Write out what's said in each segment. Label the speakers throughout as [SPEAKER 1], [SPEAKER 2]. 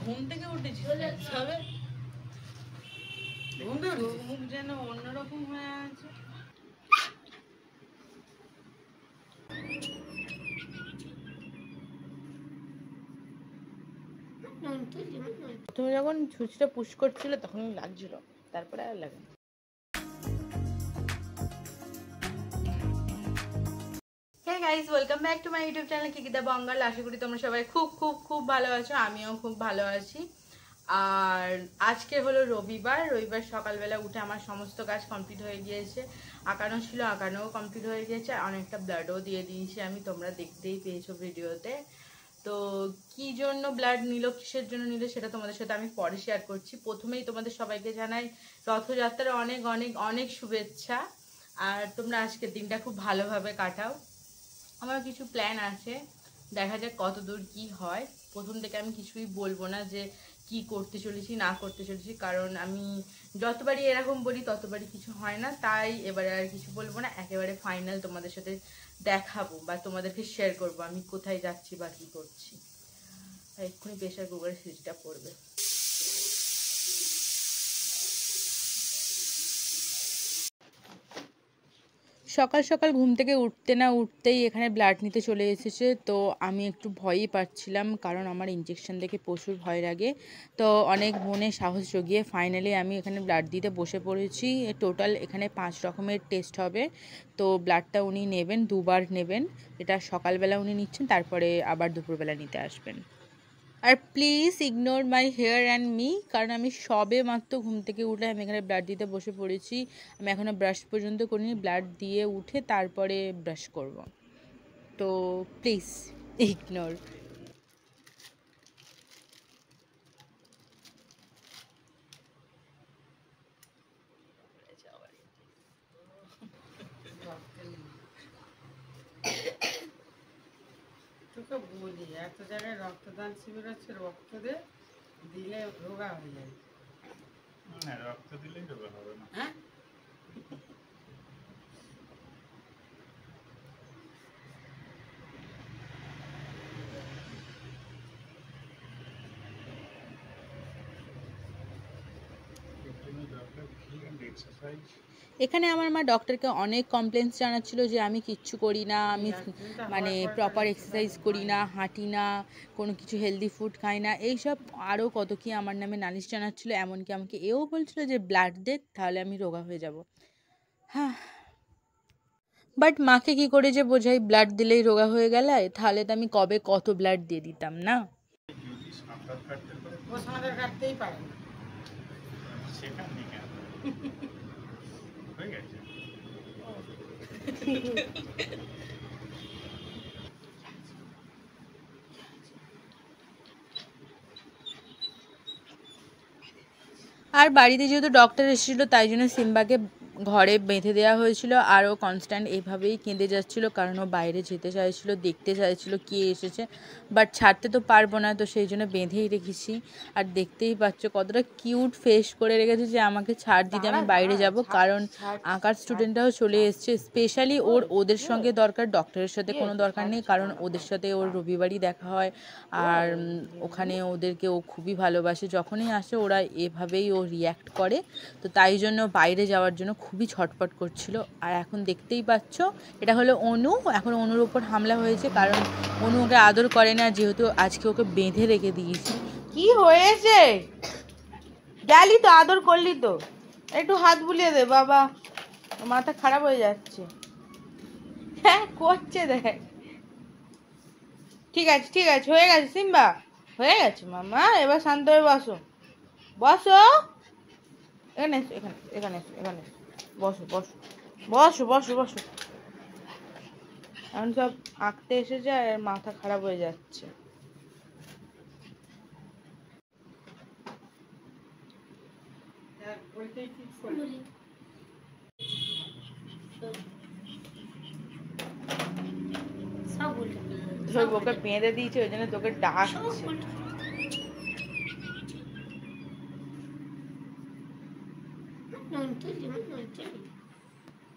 [SPEAKER 1] ঘুম থেকে উঠেছিস তবে মুখ যেন অন্যরকম হয়ে আছে। প্রথমে যখন ছুঁচটা পুশ করছিল তখন লাগছিল, তারপরে আর লাগে না। Hey guys, welcome back to my YouTube channel কিকিদা বাঙ্গাল। আশা করি তোমরা সবাই খুব খুব খুব ভালো আছো, আমিও খুব ভালো আছি। আর আজকে হলো রবিবার সকালবেলা উঠে আমার সমস্ত কাজ কমপ্লিট হয়ে গিয়েছে। আঁকানো ছিল, আঁকানোও কমপ্লিট হয়ে গিয়েছে, অনেকটা ব্লাডও দিয়ে দিয়েছি আমি, তোমরা দেখতেই পেয়েছো ভিডিওতে। তো কি জন্য ব্লাড নিল, কিসের জন্য নিল, সেটা তোমাদের সাথে আমি পরে শেয়ার করছি। প্রথমেই তোমাদের সবাইকে জানাই রথযাত্রার অনেক অনেক অনেক শুভেচ্ছা। আর তোমরা আজকের দিনটা খুব ভালোভাবে কাটাও। আমার কিছু প্ল্যান আছে, দেখা যাক কত দূর কি হয়। প্রথম থেকে আমি কিছুই বলবো না যে কি করতে চলেছি না করতে চলেছি, কারণ আমি যতবারই এরকম বলি ততবারই কিছু হয় না। তাই এবারে আর কিছু বলবো না, একেবারে ফাইনাল তোমাদের সাথে দেখাবো বা তোমাদেরকে শেয়ার করবো আমি কোথায় যাচ্ছি বা কি করছি। এক্ষুনি প্রেশার কুকারের সিটিটা পড়বে। সকাল সকাল ঘুম থেকে উঠতে না উঠতেই এখানে ব্লাড নিতে চলে এসেছে। তো আমি একটু ভয়ই পাচ্ছিলাম, কারণ আমার ইঞ্জেকশন দেখে প্রচুর ভয় লাগে। তো অনেক মনে সাহস জগিয়ে ফাইনালি আমি এখানে ব্লাড দিতে বসে পড়েছি। টোটাল এখানে 5 রকমের টেস্ট হবে। তো ব্লাডটা উনি নেবেন, দুবার নেবেন। এটা সকালবেলা উনি নিচ্ছেন, তারপরে আবার দুপুরবেলা নিতে আসবেন। আর please ignore my hair and me, কারণ আমি সবে মাত্র ঘুম থেকে উঠে আমি এখানে ব্লাড দিতে বসে পড়েছি। আমি এখনও ব্রাশ পর্যন্ত করিনি, ব্লাড দিয়ে উঠে তারপরে ব্রাশ করব। তো প্লিজ ইগনোর।
[SPEAKER 2] তোকে বলি এত জায়গায় রক্তদান শিবির হচ্ছে, রক্ত দিলে রোগা হয়ে যায়।
[SPEAKER 3] না, রক্ত দিলেই রোগা হবে না।
[SPEAKER 2] হ্যাঁ,
[SPEAKER 1] এখানে আমার মা ডক্টরকে অনেক কমপ্লেন্স জানাচ্ছিল যে আমি কিচ্ছু করি না, আমি মানে প্রপার এক্সারসাইজ করি না, হাঁটি না, কোনো কিছু হেলদি ফুড খাই না, এইসব আরও কত কি আমার নামে নালিশ জানাচ্ছিল। এমনকি আমাকে এও বলছিল যে ব্লাড দে, তাহলে আমি রোগা হয়ে যাব। হ্যাঁ, বাট মাকে কি করে যে বোঝাই ব্লাড দিলেই রোগা হয়ে গেলে, তাহলে তো আমি কবে কত ব্লাড দিয়ে দিতাম না।
[SPEAKER 2] ও সাঁতার কাটতেই পারে না।
[SPEAKER 3] হয়ে গেছে।
[SPEAKER 1] আর বাড়িতে যেহেতু ডক্টর এসেছিলো, তাই জন্য সিম্বাকে ঘরে বেঁধে দেওয়া হয়েছিল। আর ও কনস্ট্যান্ট এইভাবেই কেঁদে যাচ্ছিলো, কারণ ও বাইরে যেতে চাইছিলো, দেখতে চাইছিলো কে এসেছে, বাট ছাড়তে তো পারবো না, তো সেই জন্য বেঁধেই রেখেছি। আর দেখতেই পাচ্ছ কতটা কিউট ফেস করে রেখেছে যে আমাকে ছাড় দিতে আমি বাইরে যাব, কারণ আঁকার স্টুডেন্টরাও চলে এসছে। স্পেশালি ওদের সঙ্গে দরকার, ডক্টরের সাথে কোনো দরকার নেই, কারণ ওদের সাথে ওর রবিবারই দেখা হয়। আর ওখানে ওদেরকে ও খুবই ভালোবাসে, যখনই আসে ওরা এভাবেই ও রিয়্যাক্ট করে। তো তাই জন্য বাইরে যাওয়ার জন্য খুবই ছটফট করছিল। আর এখন দেখতেই পাচ্ছ এটা হলো অনু। এখন অনুর ওপর হামলা হয়েছে, কারণ অনু ওকে আদর করে না, যেহেতু আজকে ওকে বেঁধে রেখে দিয়েছি। কি হয়েছে? গেলি তো, আদর করলি তো, একটু হাত বুলিয়ে দে বাবা, মাথা খারাপ হয়ে যাচ্ছে। হ্যাঁ করছে দেখ। ঠিক আছে ঠিক আছে, হয়ে গেছে সিম্বা, হয়ে গেছে মামা, এবার শান্ত হয়ে বসো, বসো এখানে এসো, এখানে এখানে এসো, এখানে এসো, বসো বসো বসো বসো বসো। এখন সব আঁকতে এসেছে আর মাথা খারাপ হয়ে যাচ্ছে।
[SPEAKER 2] ওইটাই ঠিক করে।
[SPEAKER 1] সব ওকে বেঁধে দিয়েছে, ওই জন্য তোকে ডাকছে।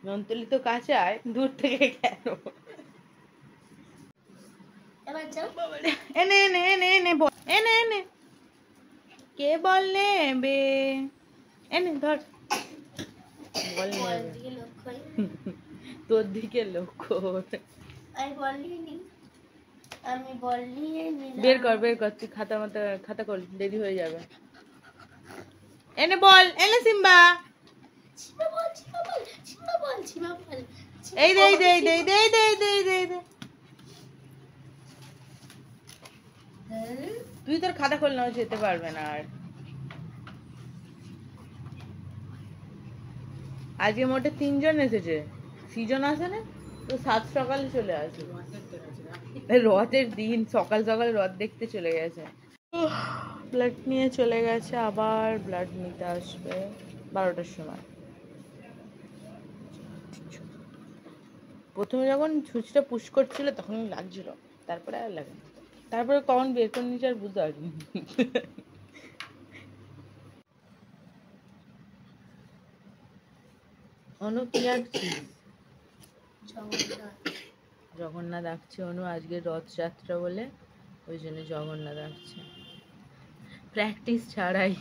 [SPEAKER 1] নন্তলি তো কাছে, আয়, দূর থেকে কেন? এনে এনে এনে এনে এনে এনে এনে কে বল নেবে? এনে ধর, বল নেবে। তোর দিকে লক্ষ্য। বের কর বের কর, তুই খাতা কর, দেরি হয়ে যাবে। এনে বল, এনে সিম্বা। এই দে এই দে এই দে এই দে এই দে এই দে এই দে এই দে। তুই তোর খাতা খোল, না যেতে পারবে না আর। আজকে মোটে 3 জন এসেছে, 3 জন আসে না তো 7 সকালে চলে আসে। রথের দিন সকাল সকাল রথ দেখতে চলে গেছে। ব্লাড নিয়ে চলে গেছে, আবার ব্লাড নিতে আসবে 12টার সময়। প্রথমে যখন সুচটা পুশ করছিল তখন লাগছিল, তারপরে আর লাগে, তারপরে কখন বের করে নিয়েছে আর বুঝতে পারিনি। অনু কি আঁকছিস? জগন্নাথ আঁকছে অনু, আজকে রথযাত্রা বলে ওই জন্য জগন্নাথ আঁকছে। প্র্যাকটিস ছাড়াই,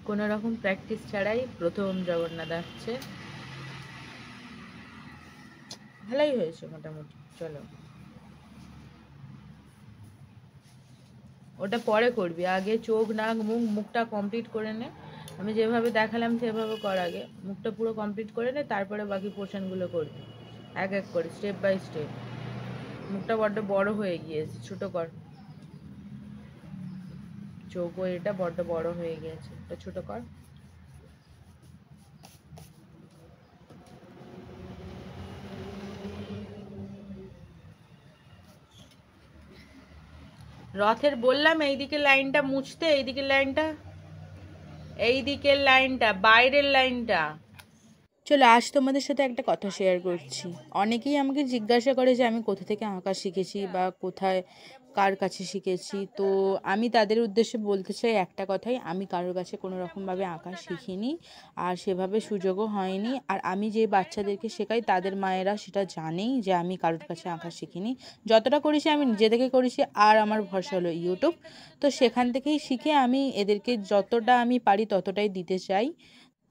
[SPEAKER 1] কোনো রকম প্র্যাকটিস ছাড়াই প্রথম জগন্নাথ আঁকছে। ভালোই হয়েছে মোটামুটি। চলো ওটা পরে করবি, আগে চোখ নাক মুখটা কমপ্লিট করে নে। আমি যেভাবে দেখালাম সেভাবে কর, আগে মুখটা পুরো কমপ্লিট করে নে, তারপরে বাকি পোর্শনগুলো করবি এক এক করে, স্টেপ বাই স্টেপ। মুখটা বড্ড বড় হয়ে গিয়েছে, ছোট কর। চোখ এটা বড্ড বড় হয়ে গিয়েছে, এটা ছোট কর। রথের বললাম এইদিকে লাইনটা মুছতে, এইদিকে লাইনটা, এইদিকের লাইনটা, বাইরের লাইনটা। চলো আজ তোমাদের সাথে একটা কথা শেয়ার করছি। অনেকেই আমাকে জিজ্ঞাসা করে যে আমি কোথা থেকে আঁকা শিখেছি বা কোথায় কার কাছে শিখেছি। তো আমি তাদের উদ্দেশ্যে বলতে চাই একটা কথাই, আমি কারোর কাছে কোনো রকমভাবে আঁকা শিখিনি, আর সেভাবে সুযোগও হয়নি। আর আমি যে বাচ্চাদেরকে শেখাই তাদের মায়েরা সেটা জানেই যে আমি কারোর কাছে আঁকা শিখিনি। যতটা করেছি আমি নিজে থেকে করেছি, আর আমার ভরসা হলো ইউটিউব। তো সেখান থেকেই শিখে আমি এদেরকে যতটা আমি পারি ততটাই দিতে চাই।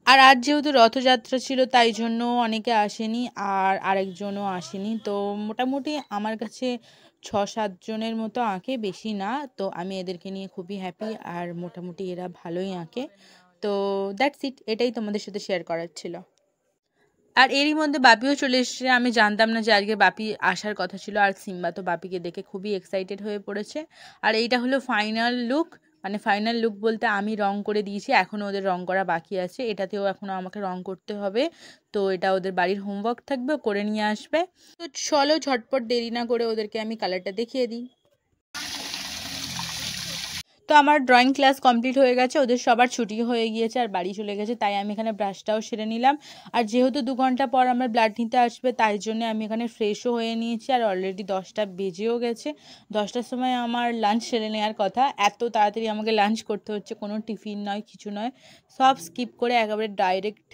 [SPEAKER 1] আর আজ যেহেতু রথযাত্রা ছিল তাই জন্য অনেকে আসেনি, আর আরেকজনও আসেনি। তো মোটামুটি আমার কাছে 6-7 জনের মতো আঁকে, বেশি না। তো আমি এদেরকে নিয়ে খুবই হ্যাপি, আর মোটামুটি এরা ভালোই আঁকে। তো দ্যাটস ইট, এটাই তোমাদের সাথে শেয়ার করার ছিল। আর এরই মধ্যে বাপিও চলে এসেছে। আমি জানতাম না যে আজকে বাপি আসার কথা ছিল, আর সিম্বা তো বাপিকে দেখে খুবই এক্সাইটেড হয়ে পড়েছে। আর এইটা হলো ফাইনাল লুক, মানে ফাইনাল লুক বলতে আমি রং করে দিয়েছি, এখনও ওদের রং করা বাকি আছে, এটাতেও এখনও আমাকে রং করতে হবে। তো এটা ওদের বাড়ির হোমওয়ার্ক থাকবে, করে নিয়ে আসবে। তো চলো ঝটপট দেরি না করে ওদেরকে আমি কালারটা দেখিয়ে দিই। তো আমার ড্রয়িং ক্লাস কমপ্লিট হয়ে গেছে, ওদের সবার ছুটি হয়ে গিয়েছে আর বাড়ি চলে গেছে, তাই আমি এখানে ব্রাশটাও সেরে নিলাম। আর যেহেতু 2 ঘন্টা পর আমার ব্লাড নিতে আসবে তাই জন্য আমি এখানে ফ্রেশও হয়ে নিয়েছি, আর অলরেডি 10টা বেজেও গেছে। 10টার সময় আমার লাঞ্চ সেরে নেওয়ার কথা, এত তাড়াতাড়ি আমাকে লাঞ্চ করতে হচ্ছে, কোনো টিফিন নয় কিছু নয়, সব স্কিপ করে একেবারে ডাইরেক্ট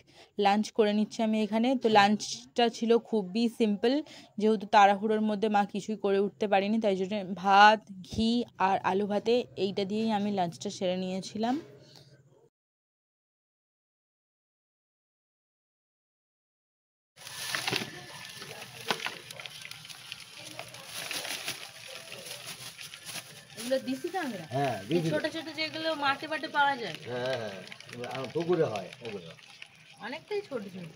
[SPEAKER 1] লাঞ্চ করে নিচ্ছি আমি এখানে। তো লাঞ্চটা ছিল খুবই সিম্পল, যেহেতু তাড়াহুড়োর মধ্যে মা কিছুই করে উঠতে পারিনি, তাই জন্য ভাত, ঘি আর আলু ভাতে এইটা দিয়েই আমি লাঞ্চটা সেরে নিয়েছিলাম। এগুলো দিছি কাঁকড়া?
[SPEAKER 4] হ্যাঁ,
[SPEAKER 1] ছোট ছোট যেগুলো মাঠে মাঠে পাওয়া যায়,
[SPEAKER 4] হ্যাঁ, পুকুরে হয় ওগুলো।
[SPEAKER 1] অনেকটাই ছোট ছোট।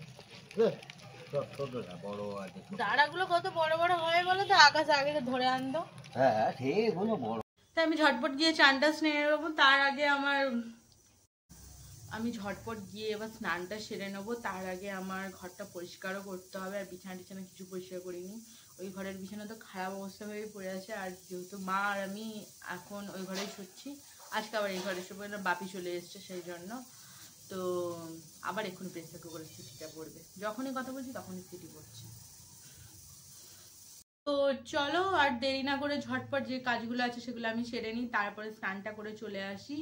[SPEAKER 4] সব ছোট না, বড় আছে।
[SPEAKER 1] দাঁড়াগুলো কত বড় বড় হয় বলো তো, আকাশ আগে ধরে আনতো।
[SPEAKER 4] হ্যাঁ, সেগুলো বড়।
[SPEAKER 1] তাই আমি ঝটপট গিয়ে চানটা সেরে নেবো, তার আগে আমি ঝটপট গিয়ে এবার স্নানটা সেরে নেবো। তার আগে আমার ঘরটা পরিষ্কারও করতে হবে, আর বিছানা টিছানা কিছু পরিষ্কার করিনি। ওই ঘরের বিছানা তো খারাপ অবস্থা হয়ে পড়ে আছে, আর যেহেতু মা আর আমি এখন ওই ঘরেই শুচ্ছি, আজকে আবার এই ঘরে শুবো না, বাপি চলে এসছে সেই জন্য। তো আবার এক্ষুনি প্রেসার কুকারের সিটিটা পড়বে, যখনই কথা বলছি তখনই সিটি পড়ছে। তো চলো আর দেরি না করে ঝটপট যে কাজগুলো আছে সেগুলো আমি সেরে নিই, তারপরে স্নানটা করে চলে আসি।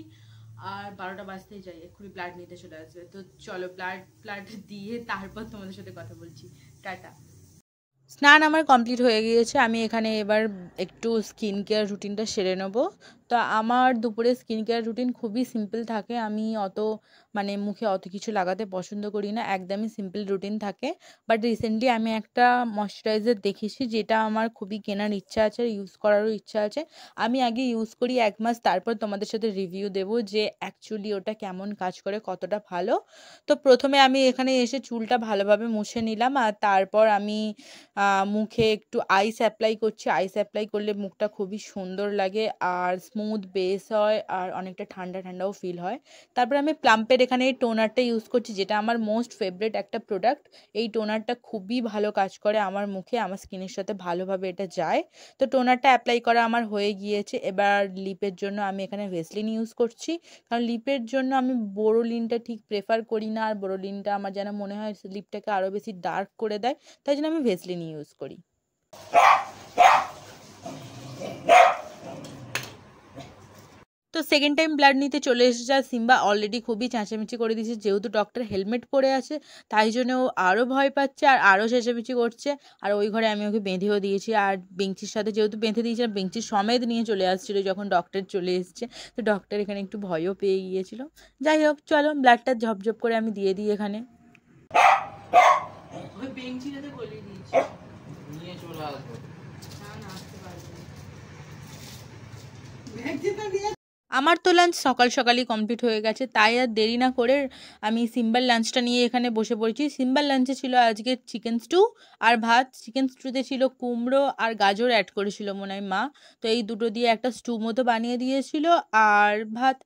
[SPEAKER 1] আর 12টা বাজতেই যাই, এক্ষুনি ব্লাড নিতে চলে আসবে। তো চলো ব্লাড দিয়ে তারপর তোমাদের সাথে কথা বলছি। টাটা। স্নান আমার কমপ্লিট হয়ে গিয়েছে, আমি এখানে এবার একটু স্কিন কেয়ার রুটিনটা সেরে নেবো। তো আমার দুপুরে স্কিন কেয়ার রুটিন খুবই সিম্পল থাকে। আমি অত মানে মুখে অত কিছু লাগাতে পছন্দ করি না। একদমই সিম্পল রুটিন থাকে। বাট রিসেন্টলি আমি একটা ময়েশ্চারাইজার দেখেছি যেটা আমার খুবই কেনার ইচ্ছা আছে, ইউজ করারও ইচ্ছা আছে। আমি আগে ইউজ করি 1 মাস, তারপর তোমাদের সাথে রিভিউ দেবো যে অ্যাকচুয়ালি ওটা কেমন কাজ করে, কতটা ভালো। তো প্রথমে আমি এখানে এসে চুলটা ভালোভাবে মুছে নিলাম, আর তারপর আমি মুখে একটু আইস অ্যাপ্লাই করছি। আইস অ্যাপ্লাই করলে মুখটা খুবই সুন্দর লাগে আর স্মুথ বেস হয় আর অনেকটা ঠান্ডা ঠান্ডাও ফিল হয়। তারপর আমি প্লাম্পের এখানে এই টোনারটা ইউজ করছি, যেটা আমার মোস্ট ফেভারিট একটা প্রোডাক্ট। এই টোনারটা খুবই ভালো কাজ করে আমার মুখে, আমার স্কিনের সাথে ভালোভাবে এটা যায়। তো টোনারটা অ্যাপ্লাই করা আমার হয়ে গিয়েছে। এবার লিপের জন্য আমি এখানে ভেসলিন ইউজ করছি, কারণ লিপের জন্য আমি বোরোলিনটা ঠিক প্রেফার করি না, আর বোরোলিনটা আমার যেন মনে হয় লিপটাকে আরও বেশি ডার্ক করে দেয়, তাই জন্য আমি ভেসলিন ইউজ করি। তো সেকেন্ড টাইম ব্লাড নিতে চলে এসেছে, আর সিম্বা অলরেডি খুবই চেঁচামেচি করে দিয়েছে। যেহেতু ডক্টর হেলমেট পরে আছে তাই জন্য ও আরও ভয় পাচ্ছে আর আরও চেঁচামেচি করছে। আর ওই ঘরে আমি ওকে বেঁধেও দিয়েছি, আর বেঞ্চির সাথে যেহেতু বেঁধে দিয়েছিলাম, বেঞ্চির সমেত নিয়ে চলে আসছিলো যখন ডক্টর চলে এসেছে। তো ডক্টর এখানে একটু ভয়ও পেয়ে গিয়েছিল। যাই হোক, চলো ব্লাডটা ঝপঝপ করে আমি দিয়ে দিই এখানে। বেঞ্চিটাতে বলিয়ে দিয়েছি নিয়ে চলে আসবো। আমার তো লাঞ্চ সকাল সকালই কমপ্লিট হয়ে গেছে, তাই আর দেরি না করে আমি সিম্বার লাঞ্চটা নিয়ে এখানে বসে পড়েছি। সিম্বার লাঞ্চে ছিল আজকে চিকেন স্টু আর ভাত। চিকেন স্টুতে ছিল কুমড়ো আর গাজর অ্যাড করেছিল মনে হয় মা। তো এই দুটো দিয়ে একটা স্টু মতো বানিয়ে দিয়েছিল, আর ভাত।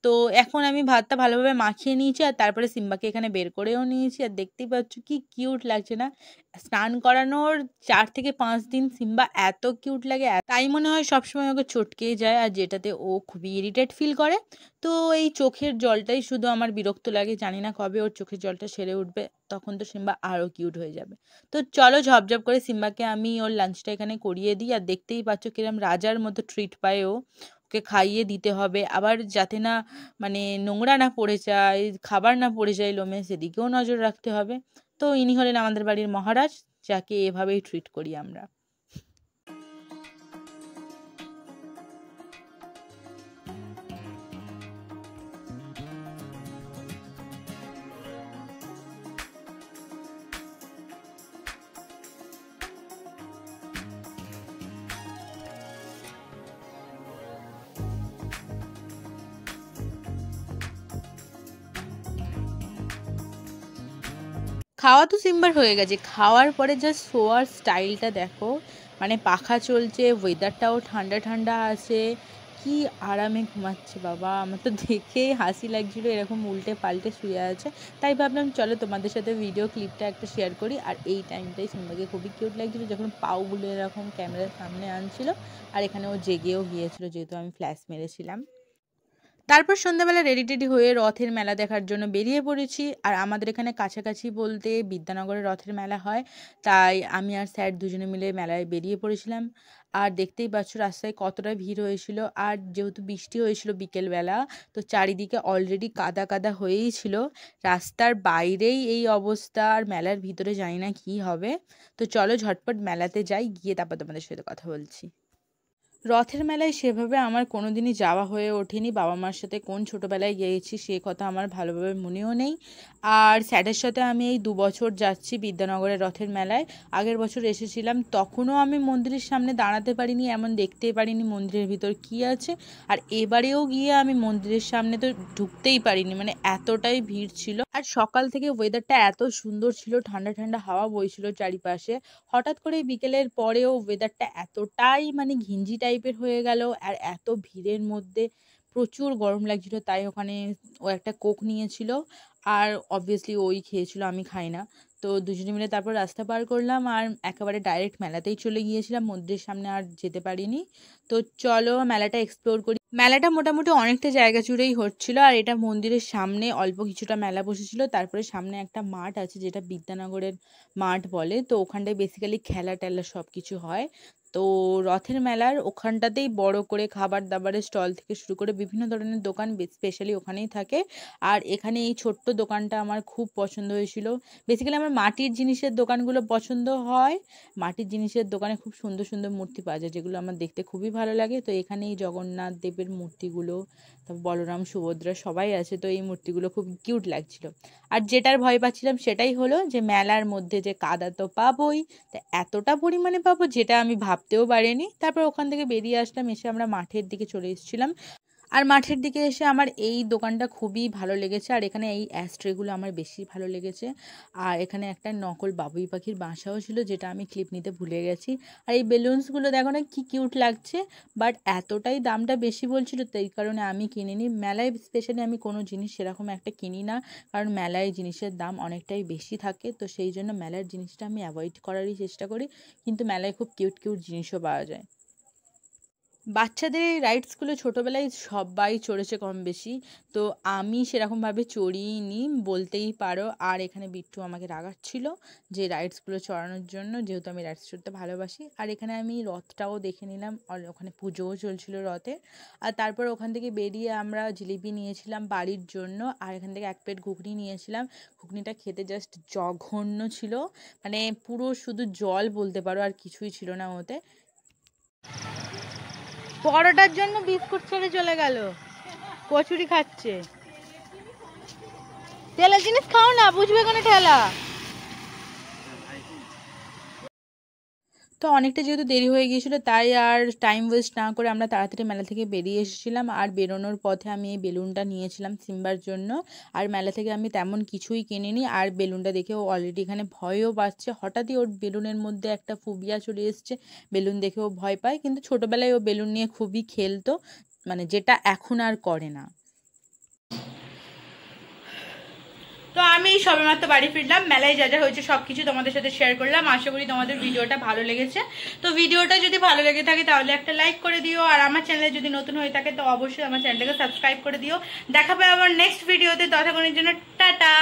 [SPEAKER 1] তো এখন আমি ভাতটা ভালোভাবে মাখিয়ে নিয়েছি, আর তারপরে সিম্বাকে এখানে বের করেও নিয়েছি। আর দেখতেই পাচ্ছ কি কিউট লাগছে না? স্নান করানোর 4 থেকে 5 দিন সিম্বা এত কিউট লাগে, তাই মনে হয় সবসময় ওকে চটকেই যায়, আর যেটাতে ও খুবই ইরিটেট ফিল করে। তো এই চোখের জলটাই শুধু আমার বিরক্ত লাগে, জানি না কবে ওর চোখের জলটা সেরে উঠবে, তখন তো সিম্বা আরও কিউট হয়ে যাবে। তো চলো ঝপঝপ করে সিম্বাকে আমি ওর লাঞ্চটা এখানে করিয়ে দিই। আর দেখতেই পাচ্ছ কিরম রাজার মতো ট্রিট পায় ও। ওকে খাইয়ে দিতে হবে, আবার যাতে না মানে নোংরা না পড়ে যায়, খাবার না পড়ে যায় লোমে, সেদিকেও নজর রাখতে হবে। তো ইনি হলেন আমাদের বাড়ির মহারাজ, যাকে এভাবেই ট্রিট করি আমরা। খাওয়া তো সিম্বার হয়ে গেছে, খাওয়ার পরে জাস্ট শোয়ার স্টাইলটা দেখো, মানে পাখা চলছে, ওয়েদারটাও ঠান্ডা ঠান্ডা আছে, কি আরামে ঘুমাচ্ছে বাবা। আমার তো দেখেই হাসি লাগছিল, এরকম উল্টে পাল্টে শুয়ে আছে। তাই ভাবলাম চলো তোমাদের সাথে ভিডিও ক্লিপটা একটা শেয়ার করি। আর এই টাইমটাই সিম্বাকে খুবই কিউট লাগছিলো, যখন পাউগুলো এরকম ক্যামেরার সামনে আনছিল, আর এখানে ও জেগেও গিয়েছিল যেহেতু আমি ফ্ল্যাশ মেরেছিলাম। তারপর সন্ধ্যাবেলা রেডি টেডি হয়ে রথের মেলা দেখার জন্য বেরিয়ে পড়েছি। আর আমাদের এখানে কাছাকাছি বলতে বিদ্যানগরে রথের মেলা হয়, তাই আমি আর স্যার দুজনে মিলে মেলায় বেরিয়ে পড়েছিলাম। আর দেখতেই পাচ্ছ রাস্তায় কতটা ভিড় হয়েছিল, আর যেহেতু বৃষ্টি হয়েছিল বিকেলবেলা, তো চারিদিকে অলরেডি কাদা কাদা হয়েই ছিল। রাস্তার বাইরেই এই অবস্থা, আর মেলার ভিতরে জানি না কী হবে। তো চলো ঝটপট মেলাতে যাই, গিয়ে তারপর তোমাদের সাথে কথা বলছি। রথের মেলায় সেভাবে আমার কোনোদিনই যাওয়া হয়ে ওঠেনি। বাবা মার সাথে কোন ছোটোবেলায় গিয়েছি সে কথা আমার ভালোভাবে মনেও নেই। আর স্যারের সাথে আমি এই 2 বছর যাচ্ছি বিদ্যানগরের রথের মেলায়। আগের বছর এসেছিলাম, তখনও আমি মন্দিরের সামনে দাঁড়াতে পারিনি, এমন দেখতেই পারিনি মন্দিরের ভিতর কী আছে। আর এবারেও গিয়ে আমি মন্দিরের সামনে তো ঢুকতেই পারিনি, মানে এতটাই ভিড় ছিল। আর সকাল থেকে ওয়েদারটা এত সুন্দর ছিল, ঠান্ডা ঠান্ডা হাওয়া বইছিল চারিপাশে। হঠাৎ করে বিকেলের পরেও ওয়েদারটা এতটাই মানে ঘিঞ্জি টাইপের হয়ে গেল, আর এত ভিড়ের মধ্যে প্রচুর গরম লাগছিল। তাই ওখানে ও একটা কোক নিয়েছিল, আর অবভিয়াসলি ওই খেয়েছিল, আমি খাই না। তো দুজনে মিলে তারপর রাস্তা পার করলাম, আর একেবারে ডাইরেক্ট মেলাতেই চলে গিয়েছিলাম, মন্দিরের সামনে আর যেতে পারিনি। তো চলো মেলাটা এক্সপ্লোর করি। মেলাটা মোটামুটি অনেকটা জায়গা জুড়েই হচ্ছিল, আর এটা মন্দিরের সামনে অল্প কিছুটা মেলা বসেছিল। তারপরে সামনে একটা মাঠ আছে যেটা বিদ্যানগরের মাঠ বলে, তো ওখানটায় বেসিক্যালি খেলা টেলা সব কিছু হয়। তো রথের মেলার ওখানটাতেই বড় করে খাবার দাবারের স্টল থেকে শুরু করে বিভিন্ন ধরনের দোকান স্পেশালি ওখানেই থাকে। আর এখানে এই ছোট্ট দোকানটা আমার খুব পছন্দ হয়েছিল। বেসিক্যালি আমার মাটির জিনিসের দোকানগুলো পছন্দ হয়, মাটির জিনিসের দোকানে খুব সুন্দর সুন্দর মূর্তি পাওয়া যায় যেগুলো আমার দেখতে খুবই ভালো লাগে। তো এখানে এই জগন্নাথ দেবের মূর্তিগুলো, তারপর বলরাম সুভদ্রা সবাই আছে, তো এই মূর্তিগুলো খুব কিউট লাগছিল। আর যেটার ভয় পাচ্ছিলাম সেটাই হলো যে মেলার মধ্যে যে কাদা তো পাবোই, তা এতটা পরিমাণে পাবো যেটা আমি ভাবতেও পারিনি। তারপর ওখান থেকে বেরিয়ে আসলাম, এসে আমরা মাঠের দিকে চলে এসেছিলাম। আর মাঠের দিকে এসে আমার এই দোকানটা খুবই ভালো লেগেছে, আর এখানে এই অ্যাস্ট্রেগুলো আমার বেশি ভালো লেগেছে। আর এখানে একটা নকল বাবুই পাখির বাসাও ছিল যেটা আমি ক্লিপ নিতে ভুলে গেছি। আর এই বেলুনসগুলো দেখো না কি কিউট লাগছে, বাট এতটাই দামটা বেশি বলছিল, তো এই কারণে আমি কিনিনি। মেলায় স্পেশালি আমি কোনো জিনিস সেরকম একটা কিনি না, কারণ মেলায় জিনিসের দাম অনেকটাই বেশি থাকে, তো সেই জন্য মেলার জিনিসটা আমি অ্যাভয়েড করারই চেষ্টা করি। কিন্তু মেলায় খুব কিউট কিউট জিনিসও পাওয়া যায়। বাচ্চাদের এই রাইডসগুলো ছোটোবেলায় সবাই চড়েছে কম বেশি, তো আমি সেরকমভাবে চড়িনি বলতেই পারো। আর এখানে বিট্টু আমাকে রাগাচ্ছিল যে রাইডসগুলো চড়ানোর জন্য, যেহেতু আমি রাইডস চড়তে ভালোবাসি। আর এখানে আমি রথটাও দেখে নিলাম, আর ওখানে পুজোও চলছিল রথে। আর তারপর ওখান থেকে বেরিয়ে আমরা জিলিপি নিয়েছিলাম বাড়ির জন্য, আর এখান থেকে এক প্লেট ঘুগনি নিয়েছিলাম। ঘুগনিটা খেতে জাস্ট জঘন্য ছিল, মানে পুরো শুধু জল বলতে পারো, আর কিছুই ছিল না ওতে। পরোটার জন্য বিস্কুট ছেড়ে চলে গেল, কচুরি খাচ্ছে। তেলের জিনিস খাও না, বুঝবে কোনো ঠেলা। তো অনেকটা যেহেতু দেরি হয়ে গিয়েছিলো, তাই আর টাইম ওয়েস্ট না করে আমরা তাড়াতাড়ি মেলা থেকে বেরিয়ে এসেছিলাম। আর বেরোনোর পথে আমি এই বেলুনটা নিয়েছিলাম সিম্বার জন্য। আর মেলা থেকে আমি তেমন কিছুই কিনিনি। আর বেলুনটা দেখে ও অলরেডি এখানে ভয়ও পাচ্ছে, হঠাৎই ওর বেলুনের মধ্যে একটা ফোবিয়া চলে এসছে, বেলুন দেখে ও ভয় পায়। কিন্তু ছোটোবেলায় ও বেলুন নিয়ে খুবই খেলতো, মানে যেটা এখন আর করে না। তো আমি সবেমাত্র বাড়ি ফিরলাম, মেলায় যা যা হয়েছে সব কিছু তোমাদের সাথে শেয়ার করলাম। আশা করি তোমাদের ভিডিওটা ভালো লেগেছে। তো ভিডিওটা যদি ভালো লেগে থাকে তাহলে একটা লাইক করে দিও, আর আমার চ্যানেলে যদি নতুন হয়ে থাকে তো অবশ্যই আমার চ্যানেলটাকে সাবস্ক্রাইব করে দিও। দেখা পাবে আবার নেক্সট ভিডিওতে, ততক্ষণের জন্য টাটা।